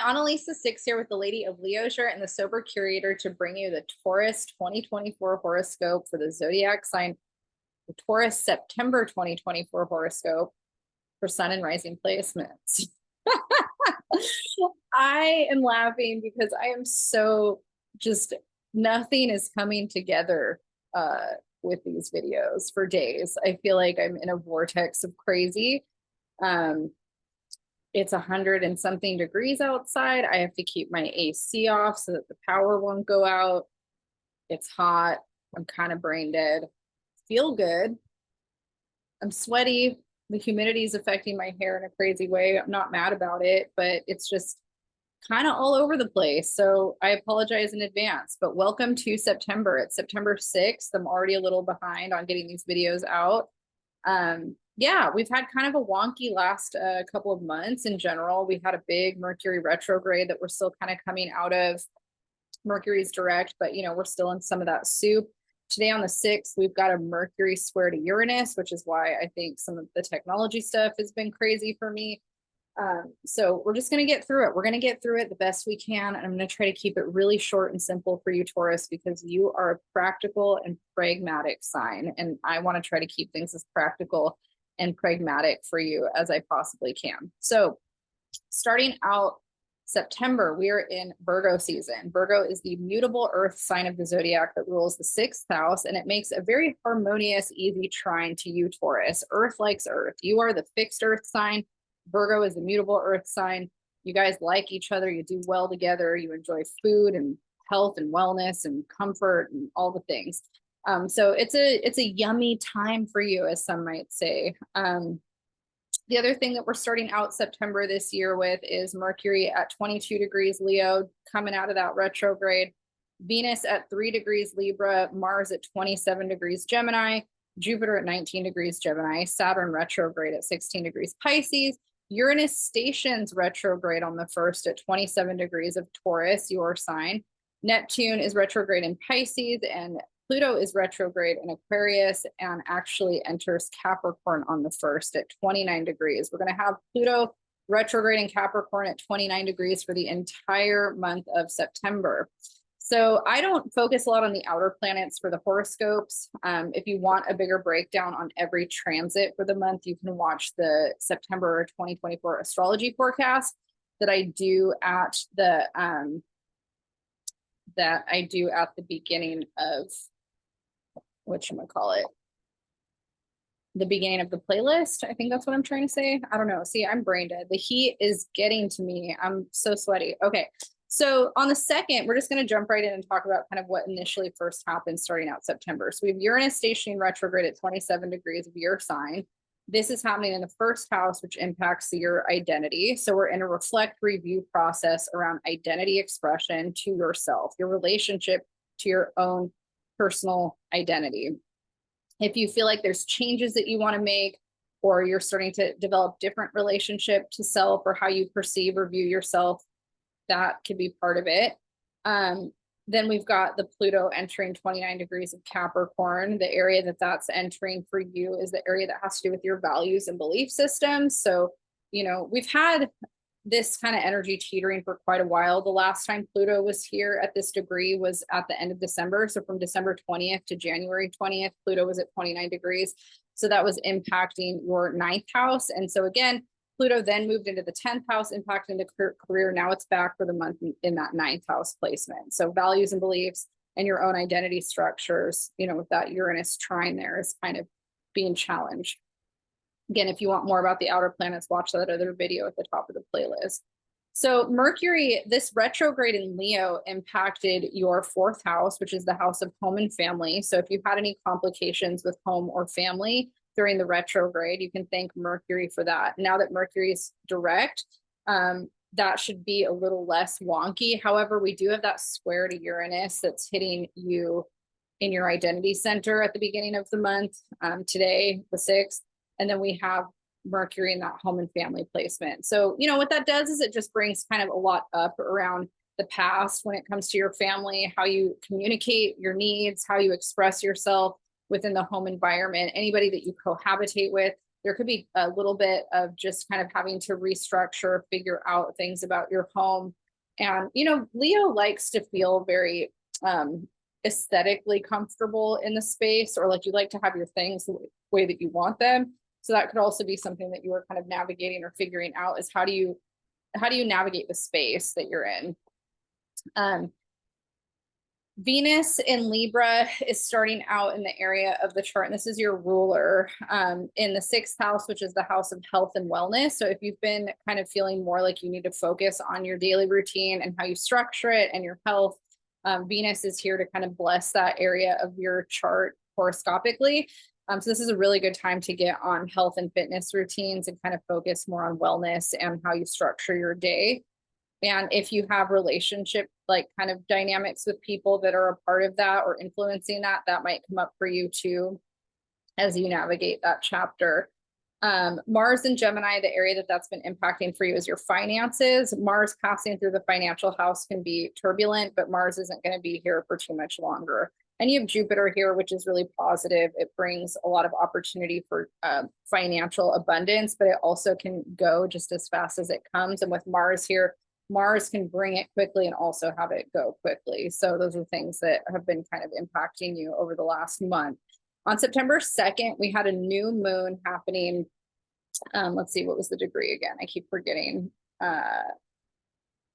Analisa 6 here with the Lady of Leisure and the Sober Curator to bring you the Taurus 2024 horoscope for the zodiac sign, the Taurus September 2024 horoscope for Sun and Rising placements. I am laughing because I am so just nothing is coming together with these videos for days. I feel like I'm in a vortex of crazy. It's 100 and something degrees outside. I have to keep my AC off so that the power won't go out. It's hot. I'm kind of brain dead. Feel good. I'm sweaty. The humidity is affecting my hair in a crazy way. I'm not mad about it, but it's just kind of all over the place. So I apologize in advance, but welcome to September. It's September 6th. I'm already a little behind on getting these videos out. Yeah, we've had kind of a wonky last couple of months in general. We had a big Mercury retrograde that we're still kind of coming out of. Mercury's direct, but we're still in some of that soup. Today on the 6th, we've got a Mercury square to Uranus, which is why I think some of the technology stuff has been crazy for me. So we're just going to get through it. We're going to get through it the best we can. And I'm going to try to keep it really short and simple for you, Taurus, because you are a practical and pragmatic sign. And I want to try to keep things as practical and pragmatic for you as I possibly can. So starting out September, we are in Virgo season. Virgo is the mutable earth sign of the zodiac that rules the 6th house, and it makes a very harmonious, easy trine to you, Taurus. Earth likes earth. You are the fixed earth sign. Virgo is the mutable earth sign. You guys like each other. You do well together. You enjoy food and health and wellness and comfort and all the things. So it's a yummy time for you, as some might say. The other thing that we're starting out September this year with is Mercury at 22 degrees Leo, coming out of that retrograde. Venus at 3 degrees Libra, Mars at 27 degrees Gemini, Jupiter at 19 degrees Gemini, Saturn retrograde at 16 degrees Pisces. Uranus stations retrograde on the 1st at 27 degrees of Taurus, your sign. Neptune is retrograde in Pisces, and Pluto is retrograde in Aquarius and actually enters Capricorn on the 1st at 29 degrees. We're going to have Pluto retrograde in Capricorn at 29 degrees for the entire month of September. So I don't focus a lot on the outer planets for the horoscopes. If you want a bigger breakdown on every transit for the month, you can watch the September 2024 astrology forecast that I do at the beginning of the beginning of the playlist. I think that's what I'm trying to say. I don't know. See, I'm brain dead. The heat is getting to me. I'm so sweaty. Okay. So on the 2nd, we're just going to jump right in and talk about kind of what initially first happened starting out September. So we have Uranus stationing retrograde at 27 degrees of your sign. This is happening in the 1st house, which impacts your identity. So we're in a reflect review process around identity expression to yourself, your relationship to your own personal identity. If you feel like there's changes that you want to make, or you're starting to develop different relationship to self or how you perceive or view yourself, that could be part of it. Then we've got the Pluto entering 29 degrees of Capricorn. The area that that's entering for you is the area that has to do with your values and belief systems. So, we've had this kind of energy teetering for quite a while. The last time Pluto was here at this degree was at the end of December. So from December 20th to January 20th, Pluto was at 29 degrees. So that was impacting your 9th house. And so again, Pluto then moved into the 10th house, impacting the career. Now it's back for the month in that 9th house placement. So values and beliefs and your own identity structures, with that Uranus trine there is kind of being challenged. Again, if you want more about the outer planets, watch that other video at the top of the playlist. So Mercury, this retrograde in Leo impacted your 4th house, which is the house of home and family. So if you've had any complications with home or family during the retrograde, you can thank Mercury for that. Now that Mercury is direct, that should be a little less wonky. However, we do have that square to Uranus that's hitting you in your identity center at the beginning of the month, today, the 6th. And then we have Mercury in that home and family placement. So, what that does is it just brings kind of a lot up around the past when it comes to your family, how you communicate your needs, how you express yourself within the home environment, anybody that you cohabitate with. There could be a little bit of just kind of having to restructure, figure out things about your home. And, you know, Leo likes to feel very aesthetically comfortable in the space, or like you like to have your things the way that you want them. So that could also be something that you are kind of navigating or figuring out, is how do you navigate the space that you're in. Venus in Libra is starting out in the area of the chart, and this is your ruler in the 6th house, which is the house of health and wellness. So if you've been kind of feeling more like you need to focus on your daily routine and how you structure it and your health, Venus is here to kind of bless that area of your chart horoscopically. So this is a really good time to get on health and fitness routines and kind of focus more on wellness and how you structure your day. And if you have relationship like kind of dynamics with people that are a part of that or influencing that, that might come up for you too as you navigate that chapter. Mars in Gemini, the area that's been impacting for you is your finances. Mars passing through the financial house can be turbulent, but Mars isn't going to be here for too much longer. And you have Jupiter here, which is really positive. It brings a lot of opportunity for financial abundance, but it also can go just as fast as it comes. And with Mars here, Mars can bring it quickly and also have it go quickly. So those are things that have been kind of impacting you over the last month. On September 2nd, we had a new moon happening. Let's see, what was the degree again? I keep forgetting.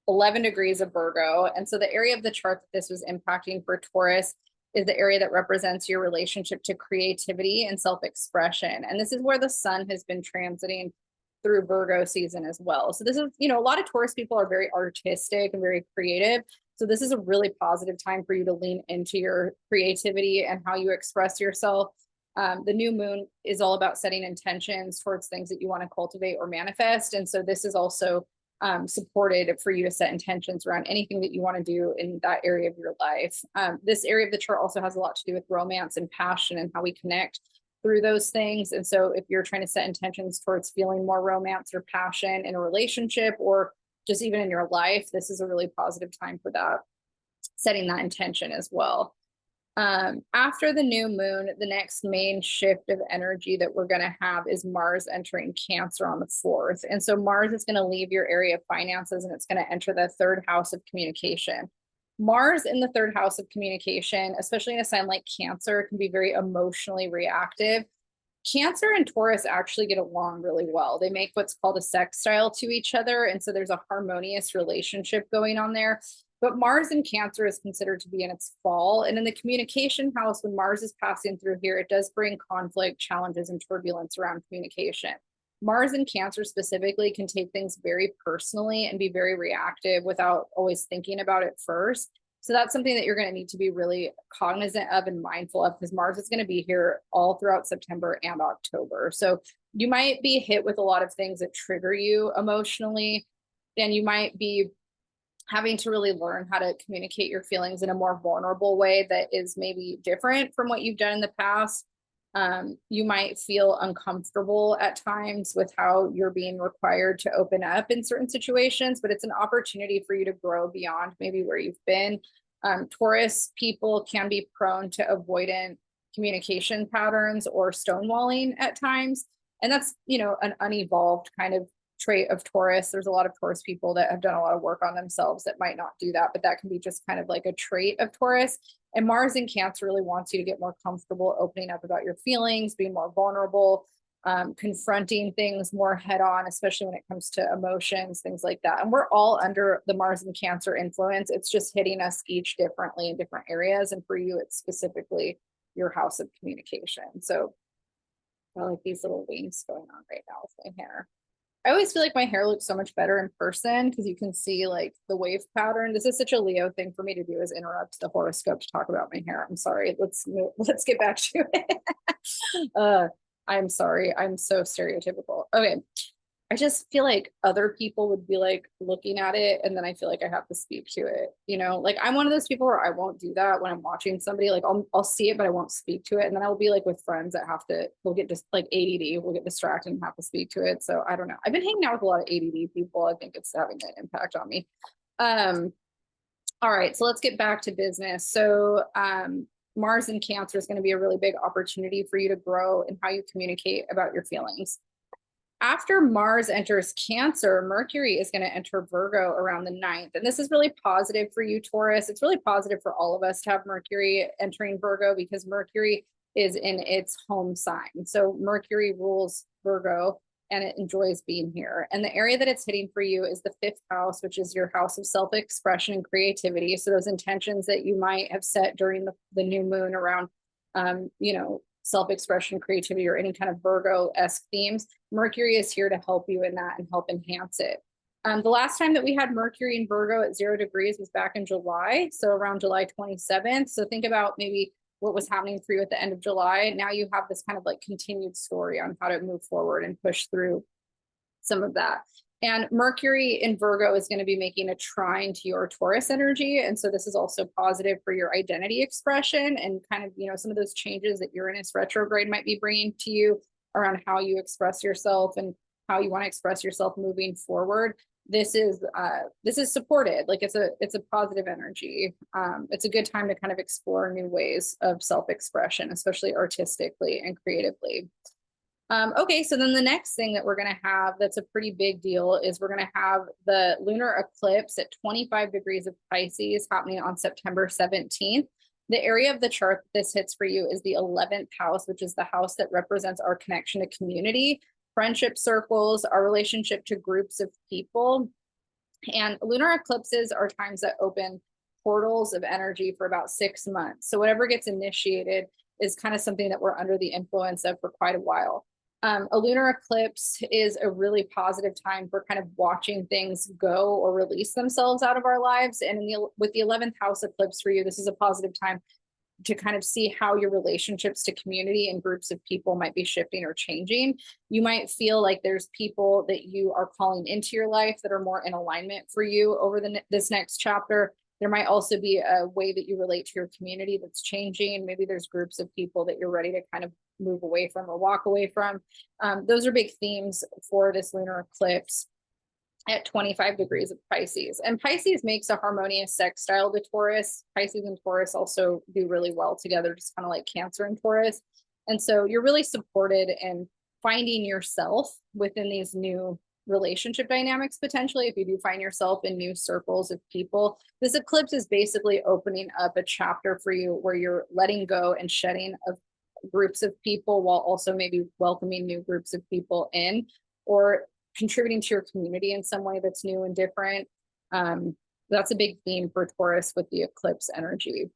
11 degrees of Virgo. And so the area of the chart that this was impacting for Taurus is the area that represents your relationship to creativity and self-expression. And this is where the sun has been transiting through Virgo season as well. So this is, you know, a lot of Taurus people are very artistic and very creative. So this is a really positive time for you to lean into your creativity and how you express yourself. The new moon is all about setting intentions towards things that you want to cultivate or manifest. And so this is also supported for you to set intentions around anything that you want to do in that area of your life. This area of the chart also has a lot to do with romance and passion and how we connect through those things. And so if you're trying to set intentions towards feeling more romance or passion in a relationship, or just even in your life, this is a really positive time for that, setting that intention as well. After the new moon, the next main shift of energy that we're going to have is Mars entering Cancer on the 4th. And so Mars is going to leave your area of finances and it's going to enter the 3rd house of communication. Mars in the 3rd house of communication, especially in a sign like Cancer, can be very emotionally reactive. Cancer and Taurus actually get along really well. They make what's called a sextile to each other. And so there's a harmonious relationship going on there. But Mars in Cancer is considered to be in its fall. And in the communication house, when Mars is passing through here, it does bring conflict, challenges, and turbulence around communication. Mars in Cancer specifically can take things very personally and be very reactive without always thinking about it first. So that's something that you're going to need to be really cognizant of and mindful of, because Mars is going to be here all throughout September and October. So you might be hit with a lot of things that trigger you emotionally, and you might be having to really learn how to communicate your feelings in a more vulnerable way that is maybe different from what you've done in the past. You might feel uncomfortable at times with how you're being required to open up in certain situations, but it's an opportunity for you to grow beyond maybe where you've been. Taurus people can be prone to avoidant communication patterns or stonewalling at times. And that's, you know, an unevolved kind of trait of Taurus. There's a lot of Taurus people that have done a lot of work on themselves that might not do that, but that can be just kind of like a trait of Taurus. And Mars in Cancer really wants you to get more comfortable opening up about your feelings, being more vulnerable, confronting things more head on, especially when it comes to emotions, things like that. And we're all under the Mars in Cancer influence. It's just hitting us each differently in different areas. And for you, it's specifically your house of communication. So I like these little wings going on right now with my hair. I always feel like my hair looks so much better in person because you can see like the wave pattern. This is such a Leo thing for me to do, is interrupt the horoscope to talk about my hair. I'm sorry. Let's get back to it. I'm sorry. I'm so stereotypical. Okay. I just feel like other people would be like looking at it, and then I feel like I have to speak to it. You know, like I'm one of those people where I won't do that when I'm watching somebody. Like I'll see it, but I won't speak to it. And then I'll be like with friends that we'll get just like ADD, we'll get distracted and have to speak to it. So I don't know. I've been hanging out with a lot of ADD people. I think it's having an impact on me. All right, so let's get back to business. So Mars in Cancer is going to be a really big opportunity for you to grow in how you communicate about your feelings. After Mars enters Cancer, Mercury is going to enter Virgo around the 9th. And this is really positive for you, Taurus. It's really positive for all of us to have Mercury entering Virgo because Mercury is in its home sign. So Mercury rules Virgo and it enjoys being here. And the area that it's hitting for you is the 5th house, which is your house of self-expression and creativity. So those intentions that you might have set during the new moon around, self-expression, creativity, or any kind of Virgo-esque themes, Mercury is here to help you in that and help enhance it. The last time that we had Mercury in Virgo at 0 degrees was back in July, so around July 27th. So think about maybe what was happening for you at the end of July. Now you have this kind of like continued story on how to move forward and push through some of that. And Mercury in Virgo is going to be making a trine to your Taurus energy. And so this is also positive for your identity expression and kind of, some of those changes that Uranus retrograde might be bringing to you around how you express yourself and how you want to express yourself moving forward. This is supported. Like it's a positive energy. It's a good time to kind of explore new ways of self-expression, especially artistically and creatively. Okay, so then the next thing that we're going to have that's a pretty big deal is we're going to have the lunar eclipse at 25 degrees of Pisces happening on September 17th. The area of the chart that this hits for you is the 11th house, which is the house that represents our connection to community, friendship circles, our relationship to groups of people. And lunar eclipses are times that open portals of energy for about 6 months. So whatever gets initiated is kind of something that we're under the influence of for quite a while. A lunar eclipse is a really positive time for kind of watching things go or release themselves out of our lives. And with the 11th house eclipse for you, this is a positive time to kind of see how your relationships to community and groups of people might be shifting or changing. You might feel like there's people that you are calling into your life that are more in alignment for you over this next chapter. There might also be a way that you relate to your community that's changing. Maybe there's groups of people that you're ready to kind of move away from or walk away from. Those are big themes for this lunar eclipse at 25 degrees of Pisces. And Pisces makes a harmonious sextile to Taurus. Pisces and Taurus also do really well together, just kind of like Cancer and Taurus. And so you're really supported in finding yourself within these new relationship dynamics, potentially, if you do find yourself in new circles of people. This eclipse is basically opening up a chapter for you where you're letting go and shedding of groups of people while also maybe welcoming new groups of people in, or contributing to your community in some way that's new and different. That's a big theme for Taurus with the eclipse energy.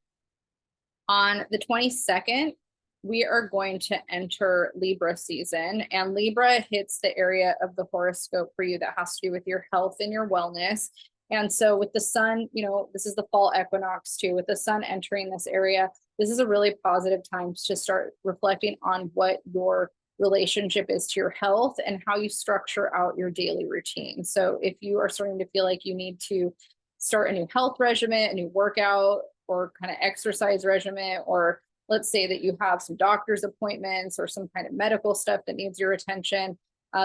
On the 22nd, we are going to enter Libra season, and Libra hits the area of the horoscope for you that has to do with your health and your wellness. And so with the sun, this is the fall equinox too, with the sun entering this area, this is a really positive time to start reflecting on what your relationship is to your health and how you structure out your daily routine. So if you are starting to feel like you need to start a new health regimen, a new workout, or kind of exercise regimen, or let's say that you have some doctor's appointments or some kind of medical stuff that needs your attention,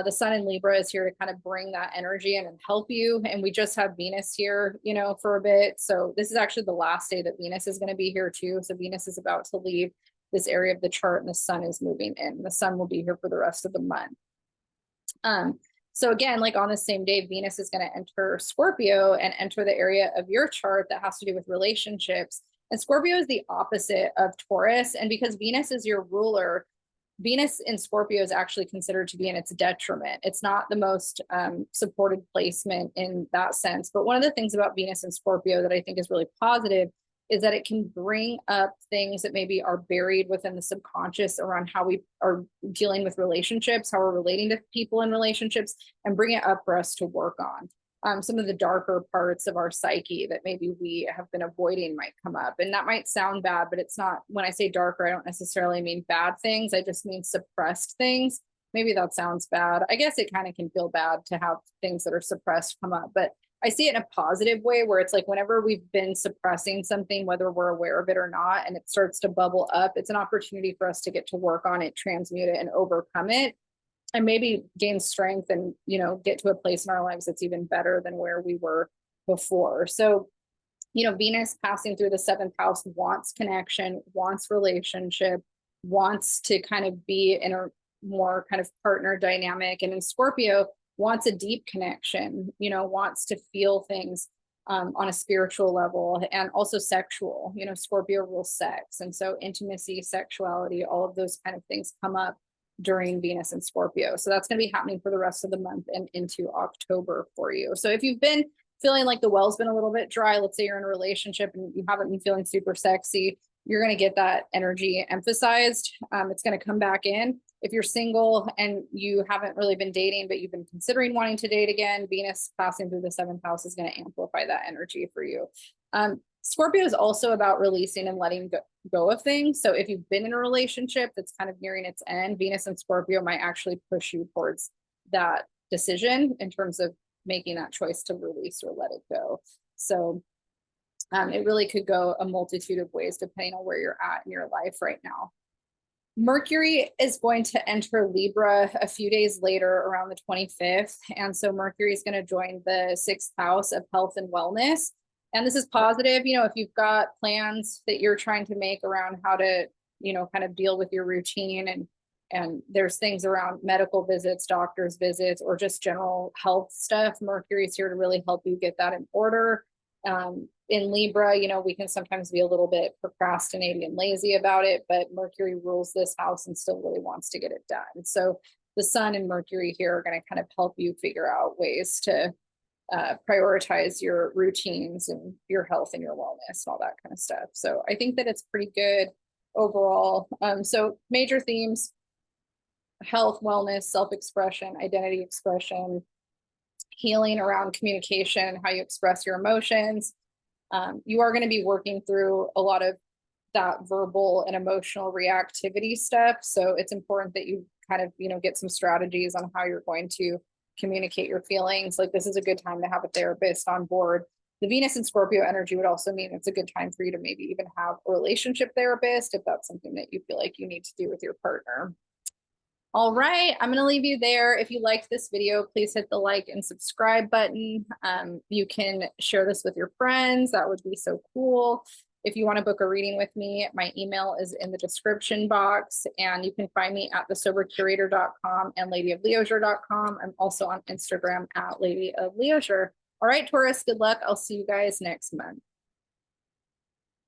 the sun in Libra is here to kind of bring that energy in and help you. And we just have Venus here, for a bit. So this is actually the last day that Venus is going to be here too. So Venus is about to leave this area of the chart and the sun is moving in. The sun will be here for the rest of the month. So again, like on the same day, Venus is going to enter Scorpio and enter the area of your chart that has to do with relationships. And Scorpio is the opposite of Taurus. And because Venus is your ruler, Venus in Scorpio is actually considered to be in its detriment. It's not the most supported placement in that sense. But one of the things about Venus in Scorpio that I think is really positive is that it can bring up things that maybe are buried within the subconscious around how we are dealing with relationships, how we're relating to people in relationships, and bring it up for us to work on. Some of the darker parts of our psyche that maybe we have been avoiding might come up. And that might sound bad, but it's not. When I say darker, I don't necessarily mean bad things. I just mean suppressed things. Maybe that sounds bad. I guess it kind of can feel bad to have things that are suppressed come up, but I see it in a positive way where it's like whenever we've been suppressing something, whether we're aware of it or not, and it starts to bubble up, it's an opportunity for us to get to work on it, transmute it, and overcome it, and maybe gain strength and, get to a place in our lives that's even better than where we were before. So, Venus passing through the seventh house wants connection, wants relationship, wants to kind of be in a more kind of partner dynamic. And in Scorpio, wants a deep connection, wants to feel things on a spiritual level and also sexual. Scorpio rules sex. And so intimacy, sexuality, all of those kind of things come up during Venus and Scorpio. So that's going to be happening for the rest of the month and into October for you. So if you've been feeling like the well's been a little bit dry, let's say you're in a relationship and you haven't been feeling super sexy, you're going to get that energy emphasized. It's going to come back in. If you're single and you haven't really been dating, but you've been considering wanting to date again, Venus passing through the seventh house is going to amplify that energy for you. Scorpio is also about releasing and letting go of things. So if you've been in a relationship that's kind of nearing its end, Venus and Scorpio might actually push you towards that decision in terms of making that choice to release or let it go. So it really could go a multitude of ways depending on where you're at in your life right now. Mercury is going to enter Libra a few days later around the 25th. And so Mercury is going to join the sixth house of health and wellness. And this is positive, if you've got plans that you're trying to make around how to, kind of deal with your routine and there's things around medical visits, doctor's visits, or just general health stuff. Mercury is here to really help you get that in order. In Libra, we can sometimes be a little bit procrastinating and lazy about it, but Mercury rules this house and still really wants to get it done. So the Sun and Mercury here are going to kind of help you figure out ways to prioritize your routines and your health and your wellness and all that kind of stuff. So I think that it's pretty good overall. So major themes: health, wellness, self-expression, identity expression, healing around communication, how you express your emotions. You are going to be working through a lot of that verbal and emotional reactivity stuff. So it's important that you kind of, get some strategies on how you're going to communicate your feelings. Like, this is a good time to have a therapist on board. The Venus and Scorpio energy would also mean it's a good time for you to maybe even have a relationship therapist if that's something that you feel like you need to do with your partner. All right, I'm going to leave you there. If you liked this video, please hit the like and subscribe button. You can share this with your friends. That would be so cool. If you want to book a reading with me, my email is in the description box, and you can find me at thesobercurator.com and ladyofleisure.com. I'm also on Instagram at ladyofleisure. All right, Taurus, good luck. I'll see you guys next month.